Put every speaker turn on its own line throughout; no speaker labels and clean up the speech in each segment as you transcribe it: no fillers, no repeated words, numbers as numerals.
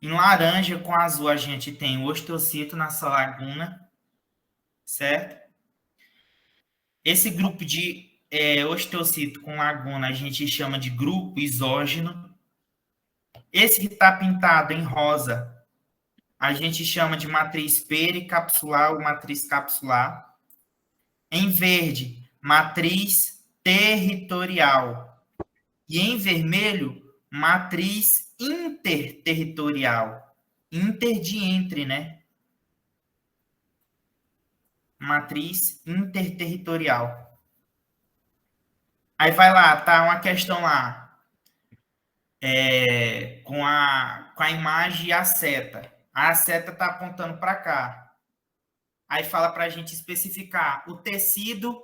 Em laranja com azul, a gente tem o osteocito nessa laguna, certo? Esse grupo de osteocito com laguna, a gente chama de grupo isógeno. Esse que está pintado em rosa, a gente chama de matriz pericapsular ou matriz capsular. Em verde, matriz territorial. E em vermelho, matriz interterritorial. Inter de entre, né? Matriz interterritorial. Aí vai lá, tá uma questão lá. Com a imagem e a seta. A seta está apontando para cá. Aí fala para a gente especificar o tecido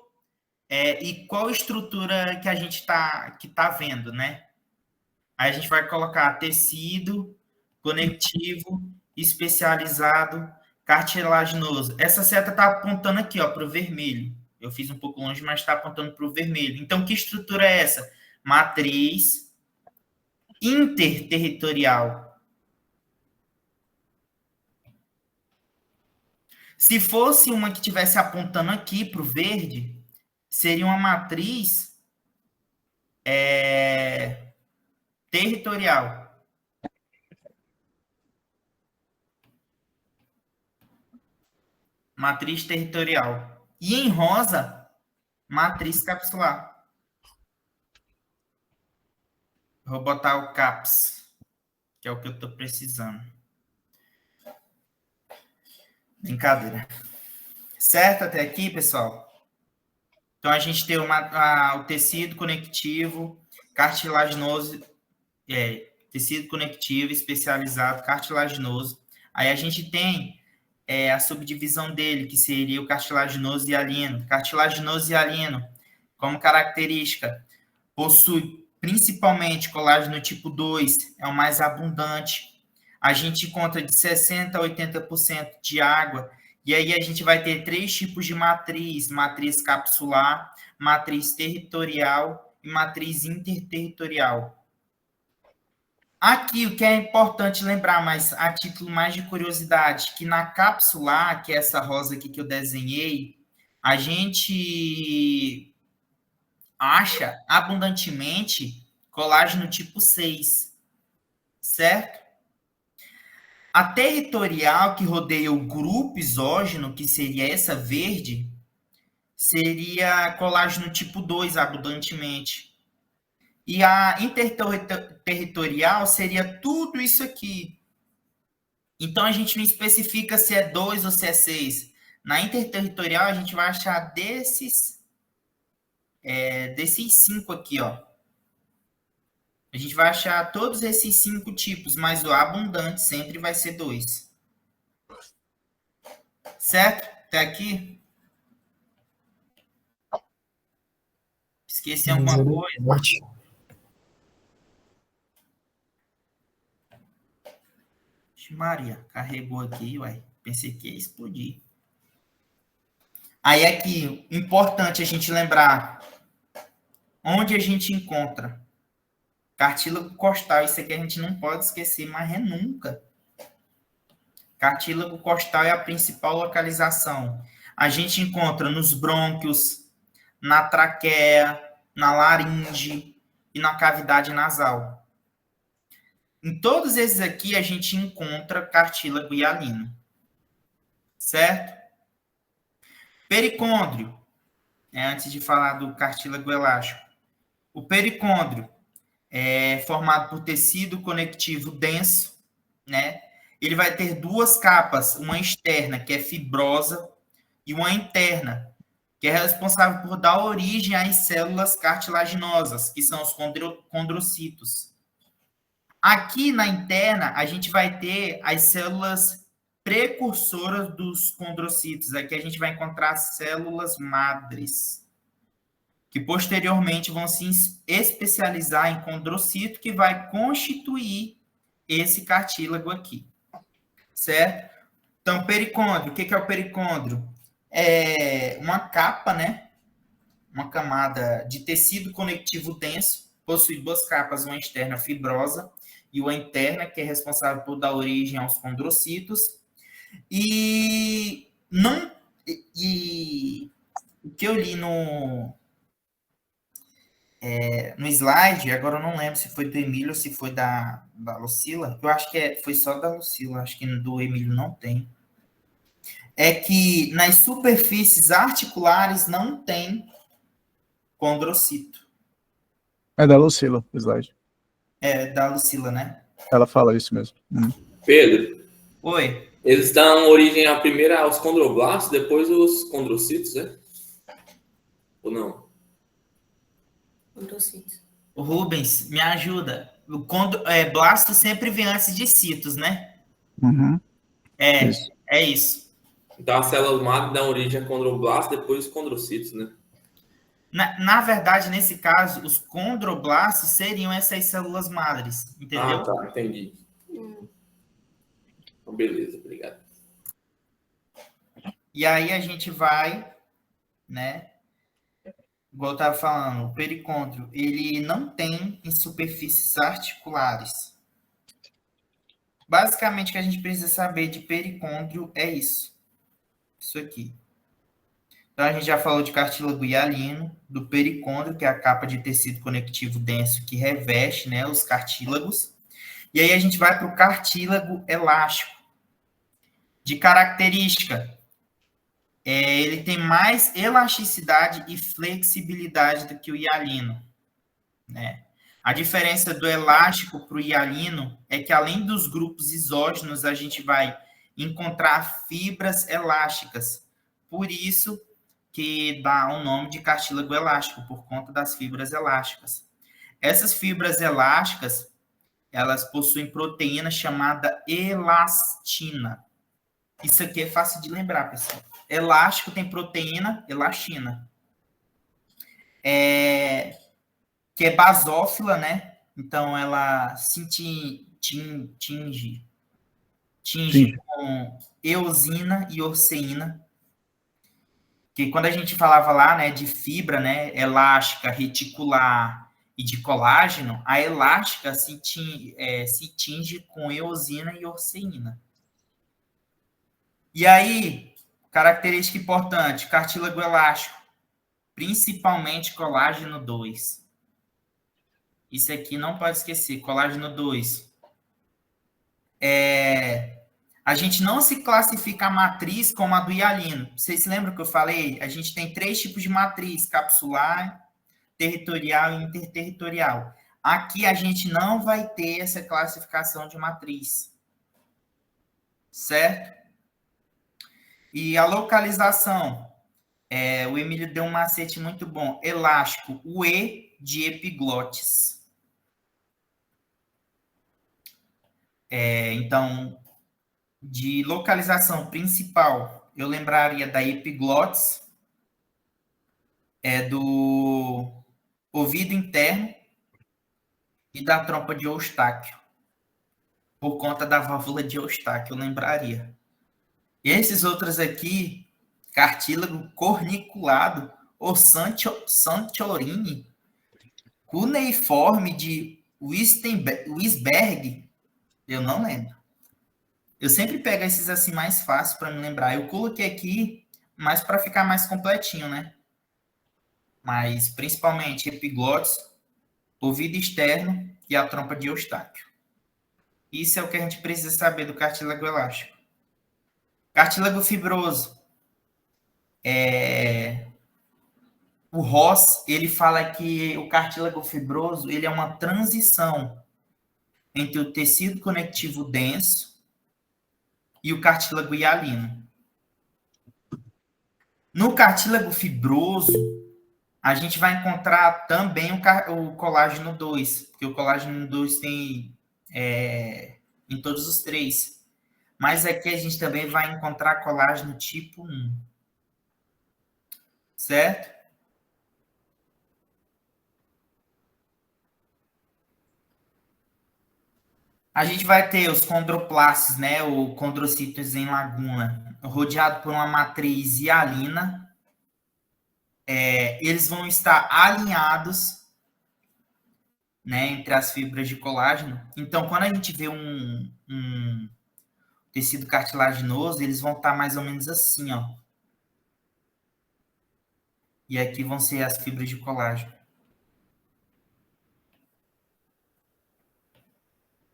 e qual estrutura que a gente tá vendo, né? Aí a gente vai colocar tecido, conectivo, especializado, cartilaginoso. Essa seta está apontando aqui, ó, para o vermelho. Eu fiz um pouco longe, mas está apontando para o vermelho. Então, que estrutura é essa? Matriz interterritorial. Se fosse uma que estivesse apontando aqui para o verde, seria uma matriz territorial. Matriz territorial. E em rosa, matriz capsular. Vou botar o CAPS, que é o que eu estou precisando. Brincadeira. Certo até aqui, pessoal? Então, a gente tem o tecido conectivo, cartilaginoso, tecido conectivo especializado, cartilaginoso. Aí a gente tem a subdivisão dele, que seria o cartilaginoso e hialino. Cartilaginoso e hialino, como característica, possui principalmente colágeno tipo 2, é o mais abundante. A gente encontra de 60% a 80% de água. E aí a gente vai ter 3 tipos de matriz: matriz capsular, matriz territorial e matriz interterritorial. Aqui, o que é importante lembrar, mas a título mais de curiosidade, que na capsular, que é essa rosa aqui que eu desenhei, a gente acha abundantemente colágeno tipo 6, certo? A territorial, que rodeia o grupo isógeno, que seria essa verde, seria colágeno tipo 2, abundantemente. E a interterritorial seria tudo isso aqui. Então, a gente não especifica se é 2 ou se é 6. Na interterritorial, a gente vai achar desses 5 aqui, ó. A gente vai achar todos esses 5 tipos, mas o abundante sempre vai ser 2. Certo? Até aqui? Esqueci alguma coisa? Maria, carregou aqui, uai. Pensei que ia explodir. Aí aqui, importante a gente lembrar onde a gente encontra cartílago costal. Isso aqui a gente não pode esquecer, mas é nunca. Cartílago costal é a principal localização. A gente encontra nos brônquios, na traqueia, na laringe e na cavidade nasal. Em todos esses aqui, a gente encontra cartílago hialino. Certo? Pericôndrio. Antes de falar do cartílago elástico. O pericôndrio é formado por tecido conectivo denso, né? Ele vai ter 2 capas, uma externa, que é fibrosa, e uma interna, que é responsável por dar origem às células cartilaginosas, que são os condrocitos. Aqui na interna, a gente vai ter as células precursoras dos condrocitos. Aqui a gente vai encontrar células madres, que posteriormente vão se especializar em condrocito, que vai constituir esse cartílago aqui. Certo? Então, pericôndrio, o que é o pericôndrio? É uma capa, né? Uma camada de tecido conectivo denso, possui 2 capas, uma externa fibrosa e uma interna, que é responsável por dar origem aos condrocitos. E não e o que eu li no slide, agora eu não lembro se foi do Emílio ou se foi da Lucila, eu acho que foi só da Lucila, acho que do Emílio não tem, é que nas superfícies articulares não tem condrocito.
É da Lucila, o slide.
É da Lucila, né?
Ela fala isso mesmo.
Pedro,
Oi.
eles dão origem a primeira aos condroblastos, depois os condrocitos, né? Ou não?
Condrocitos.
O Rubens, me ajuda. Blasto sempre vem antes de citos, né?
Uhum.
Isso. É isso.
Então as células madre dão origem a condroblastos, depois os condrocitos, né?
Na verdade, nesse caso, os condroblastos seriam essas células madres, entendeu?
Ah, tá, entendi. Então, beleza, obrigado.
E aí a gente vai, né? Igual eu estava falando, o pericôndrio, ele não tem em superfícies articulares. Basicamente, o que a gente precisa saber de pericôndrio é isso. Isso aqui. Então, a gente já falou de cartílago hialino, do pericôndrio, que é a capa de tecido conectivo denso que reveste, né, os cartílagos. E aí a gente vai para o cartílago elástico. De característica, ele tem mais elasticidade e flexibilidade do que o hialino, né? A diferença do elástico para o hialino é que, além dos grupos isógenos, a gente vai encontrar fibras elásticas. Por isso que dá o nome de cartílago elástico, por conta das fibras elásticas. Essas fibras elásticas, elas possuem proteína chamada elastina. Isso aqui é fácil de lembrar, pessoal. Elástico tem proteína, elastina. Que é basófila, né? Então, ela se tinge com eosina e orceína. Que quando a gente falava lá, né, de fibra, né, elástica, reticular e de colágeno, a elástica se tinge com eosina e orceína. E aí, característica importante, cartílago elástico, principalmente colágeno 2. Isso aqui não pode esquecer, colágeno 2. A gente não se classifica a matriz como a do hialino. Vocês lembram que eu falei? A gente tem 3 tipos de matriz, capsular, territorial e interterritorial. Aqui a gente não vai ter essa classificação de matriz. Certo? E a localização, o Emílio deu um macete muito bom. Elástico, o E de epiglotes. Então, de localização principal, eu lembraria da epiglotes, do ouvido interno e da trompa de Eustáquio. Por conta da válvula de Eustáquio, eu lembraria. E esses outros aqui, cartílago corniculado ou Santorini, cuneiforme de Wisberg, eu não lembro. Eu sempre pego esses assim mais fáceis para me lembrar. Eu coloquei aqui, mas para ficar mais completinho, né? Mas principalmente epiglotes, ouvido externo e a trompa de Eustáquio. Isso é o que a gente precisa saber do cartílago elástico. Cartílago fibroso. O Ross, ele fala que o cartílago fibroso, ele é uma transição entre o tecido conectivo denso e o cartílago hialino. No cartílago fibroso, a gente vai encontrar também o colágeno 2, porque o colágeno 2 tem em todos os 3. Mas aqui a gente também vai encontrar colágeno tipo 1. Certo? A gente vai ter os condroplastos, né, ou condrocitos em laguna, rodeado por uma matriz hialina. Eles vão estar alinhados, né, entre as fibras de colágeno. Então, quando a gente vê um tecido cartilaginoso, eles vão estar mais ou menos assim, ó. E aqui vão ser as fibras de colágeno.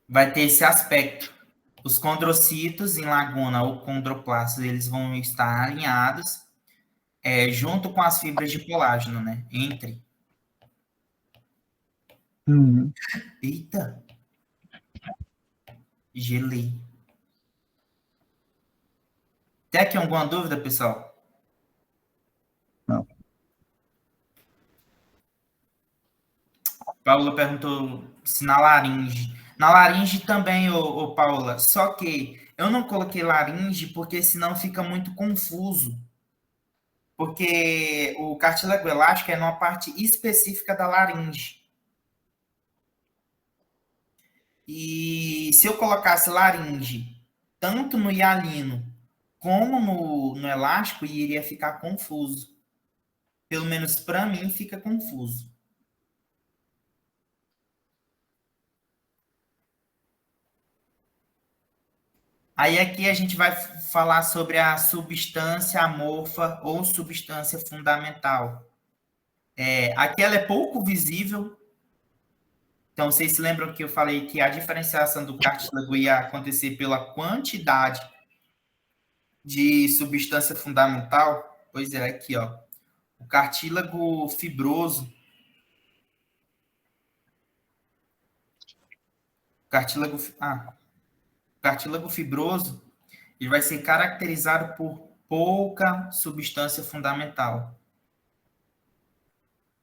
Vai ter esse aspecto. Os condrocitos em laguna ou condroplastos, eles vão estar alinhados junto com as fibras de colágeno, né? Entre.
Uhum.
Eita! Gelei. Tem aqui alguma dúvida, pessoal?
Não.
Paula perguntou se na laringe. Na laringe também, ô Paula. Só que eu não coloquei laringe porque senão fica muito confuso. Porque o cartílago elástico é numa parte específica da laringe. E se eu colocasse laringe tanto no hialino como no elástico, iria ficar confuso. Pelo menos para mim fica confuso. Aí aqui a gente vai falar sobre a substância amorfa ou substância fundamental. Aqui ela é pouco visível. Então, vocês se lembram que eu falei que a diferenciação do cartílago ia acontecer pela quantidade de substância fundamental? Pois é, aqui, ó. O cartílago fibroso. Cartílago fibroso, ele vai ser caracterizado por pouca substância fundamental.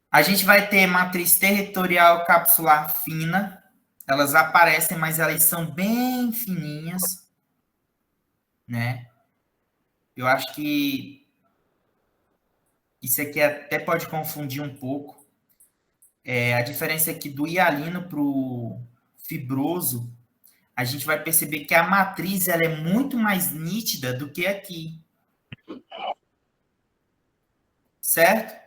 A gente vai ter matriz territorial capsular fina. Elas aparecem, mas elas são bem fininhas, né? Eu acho que isso aqui até pode confundir um pouco. A diferença aqui do hialino para o fibroso, a gente vai perceber que a matriz ela é muito mais nítida do que aqui. Certo?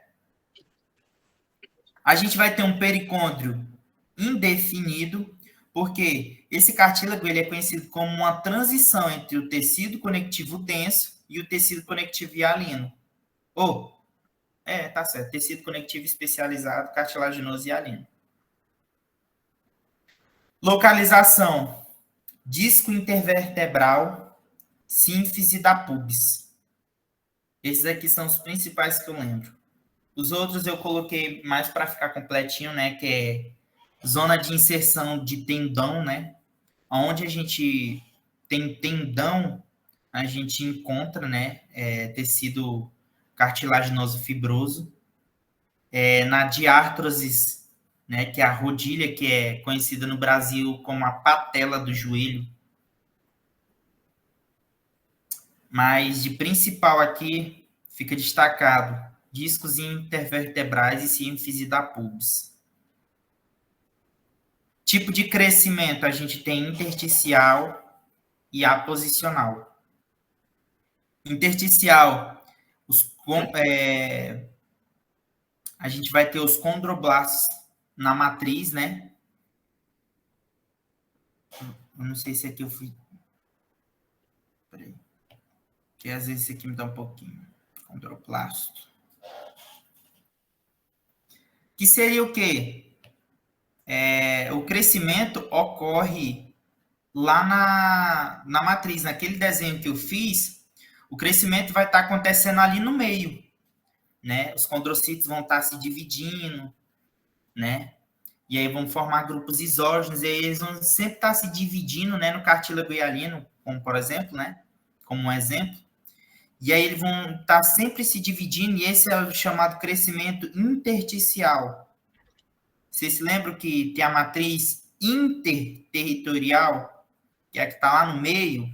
A gente vai ter um pericôndrio indefinido, porque esse cartílago ele é conhecido como uma transição entre o tecido conectivo denso e o tecido conectivo hialino. Tá certo, tecido conectivo especializado, cartilaginoso e hialino. Localização: disco intervertebral, sínfise da pubis. Esses aqui são os principais que eu lembro. Os outros eu coloquei mais para ficar completinho, né? Que é zona de inserção de tendão, né? Onde a gente tem tendão, a gente encontra, né? Tecido cartilaginoso fibroso. Na diártrose, né? Que é a rodilha, que é conhecida no Brasil como a patela do joelho. Mas de principal aqui fica destacado discos intervertebrais e sínfise da pubis. Tipo de crescimento, a gente tem intersticial e aposicional. Intersticial, a gente vai ter os condroblastos na matriz, né? Eu não sei se aqui eu fui... Peraí. Porque às vezes isso aqui me dá um pouquinho. Condroplasto. Que seria o quê? O crescimento ocorre lá na matriz, naquele desenho que eu fiz, o crescimento vai estar acontecendo ali no meio, né? Os condrocitos vão estar se dividindo, né? E aí vão formar grupos isógenos, e aí eles vão sempre estar se dividindo, né? No cartílago hialino, como por exemplo, né? Como um exemplo. E aí eles vão estar sempre se dividindo, e esse é o chamado crescimento intersticial. Vocês se lembram que tem a matriz interterritorial, que é a que está lá no meio?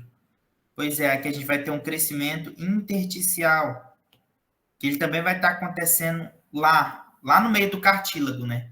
Pois é, aqui a gente vai ter um crescimento intersticial, que ele também vai estar acontecendo lá no meio do cartílago, né?